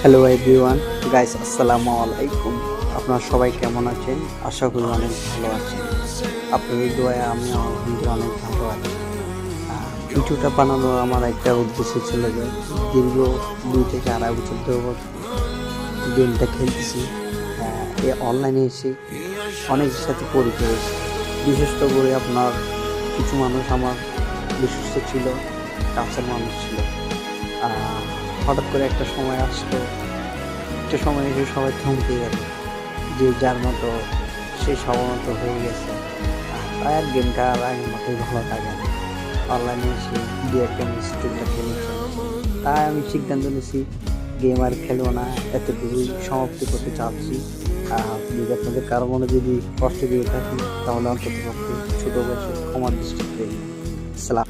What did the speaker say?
Hello everyone, guys আসসালামু আলাইকুম। আপনারা সবাই কেমন আছেন? আশা করি অনেক ভালো আছেন। আপনাদের দোয়ায় আমি আলহামদুলিল্লাহ অনেক ভালো আছি। ভিডিওটা বানানোর আমার একটা উদ্দেশ্য ছিল যে দীর্ঘ 2 থেকে 2.5 বছর ধরে গেমটা খেলতেছি। এই অনলাইনে এসে অনেকের সাথে পরিচয় হয়েছে। বিশেষ করে আপনার কিছু মানুষ আমার বিশ্বস্ত ছিল, কাছের মানুষ ছিল। হঠাৎ করে একটা সময় আসলো, একটা সময় এসে সবাই থমকে গেল, যে যার মতো সে সবার মতো হয়ে গেছে। তাই আর গেমটা আর আগের মতোই ভালো লাগে না। অনলাইনে এসে 2-1 ম্যাচ টুকটাক খেলেছি, তাই আমি সিদ্ধান্ত নিয়েছি গেম আর খেলবো না, এতটুকুই সমাপ্তি করতে চাচ্ছি। যদি আপনাদের কারো মনে যদি কষ্ট দিয়ে থাকি তাহলে অন্তত পক্ষে ছোট বয়সে ক্ষমার দৃষ্টিতে দেখবেন। সালাম।